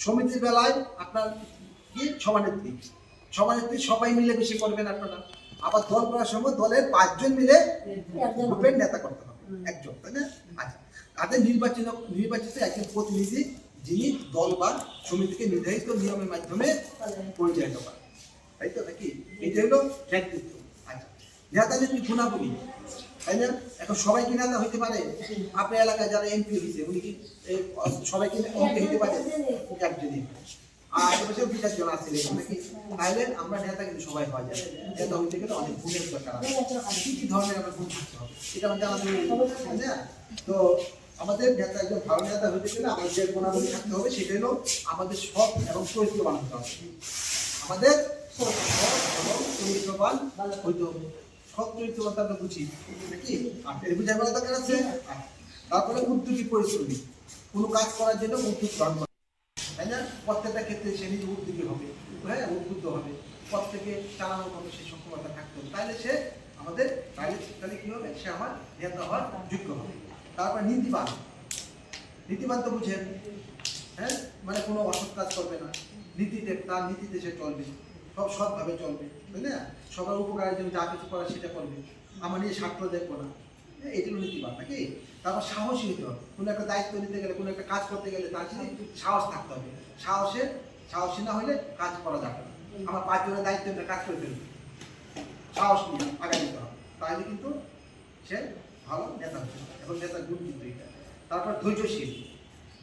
সমিতির বেলায় আপনার কি সভানেত্রী সবাই মিলে বেশি করবেন আপনারা। আবার দল করার সময় দলের 5 জন মিলে গ্রুপের নেতা করতে হবে, একজন, তাই না? আচ্ছা, তাদের নির্বাচিত একজন প্রতিনিধি যিনি দল বা সমিতিকে নির্ধারিত নিয়মের মাধ্যমে পরিচালিত করেন, তাই তো নাকি? এটা হলো নেতৃত্ব। আচ্ছা, নেতা নেত্রী গুণাবলী, তাই না? এখন সবাই কি নেতা হইতে পারে? আপনার এলাকায় যারা এমপি হয়েছে উনি কি সবাই কি এমপি হইতে পারে? একজনই। আর আশেপাশেও 2-4 জন আছে নাকি? তাহলে আমরা নেতা কিন্তু সবাই হওয়া যায়। নেতা হইতে গেলে অনেক গুণের দরকার আছে। কি কি ধরনের আমরা গুণ থাকতে হবে এটা আমরা জানা জরুরি, তাই না? তো আমাদের নেতা, একজন ভালো নেতা হইতে গেলে আমাদের যে গুণাবলী থাকতে হবে সেটা হলো আমাদের সৎ এবং চরিত্রবান হতে হবে। আমাদের সৎ এবং চরিত্রবান হইতে হবে। সৎ চরিত্রবান আমরা বুঝি নাকি? এর বুঝার বেলা দরকার আছে। তারপরে উদ্যোগী পরিশ্রমী, কোনো কাজ করার জন্য উদ্যোগ গ্রহণ করা, তাই না? প্রত্যেকটা ক্ষেত্রে সে নিজে উদ্যোগী হবে, হ্যাঁ, উদ্বুদ্ধ হবে, প্রত্যেকে চালানোর মতো সে সক্ষমতা থাকতে হবে। তাহলে সে আমাদের তাহলে কি হবে? সে আমার নেতা হওয়ার যোগ্য হবে। তারপর নীতিবান তো বুঝেন, হ্যাঁ, মানে কোনো অসৎ কাজ করবে না, তার নীতিতে সে চলবে, সব সৎভাবে চলবে, তাই না? সবার উপকারের জন্য যা কিছু করা সেটা করবে, আমার নিয়ে স্বার্থ দেখবো না, এগুলো নীতিবান নাকি? তারপর সাহসী হতে হবে, কোনো একটা দায়িত্ব নিতে গেলে, কোনো একটা কাজ করতে গেলে তার সাথে সাহস থাকতে হবে। সাহসী না হলে কাজ করা যাবে না। আমার 5 জনের দায়িত্ব নিয়ে কাজ করে ফেলবে, সাহস নিয়ে আগে নিতে হবে, তাহলে কিন্তু সে ভালো নেতা হচ্ছে। এবং নেতার গুণ কিন্তু এটা। তারপর ধৈর্যশীল,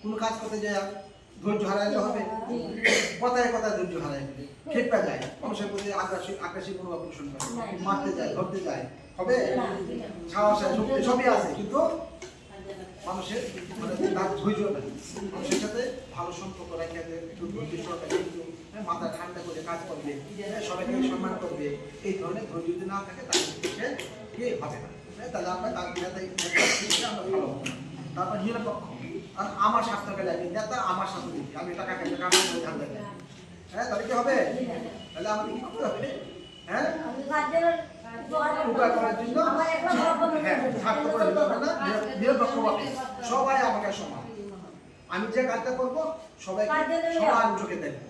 কোনো কাজ করতে যায় ধৈর্য হারাইলে হবে? কথায় ধৈর্য হারাই ফেলে, খেপা যায়, মানুষের প্রতি আগ্রাসী মনোভাব পোষণ করে, মারতে যায়, ধরতে যায়, হবে? সাহস আছে, শক্তি সবই আছে, কিন্তু মানুষের মানে তার ধৈর্য নাই। মানুষের সাথে ভালো সম্পর্ক রাখা, একটু ধৈর্য সহকারে, মাথা ঠান্ডা করে কাজ করবে, সবাইকে সম্মান করবে, এই ধরনের ধৈর্য যদি না থাকে তাহলে সে কে হবে না। তাহলে আমরা তার আমরা ভালো হবো। তারপর নিরপেক্ষ, কারণ আমার স্বাস্থ্যকে লাগে নেতা, আমার স্বাস্থ্য দিচ্ছি, আমি টাকা কেটে ধান দেবে, হ্যাঁ, তাহলে কি হবে? তাহলে আমাদের কি করতে হবে? হ্যাঁ, উপকার করার জন্য স্বার্থপর হতে হবে না, নিরপেক্ষভাবে সবাই আমাকে সমান, আমি যে কাজটা করবো সবাইকে সমান চোখে দেখবো।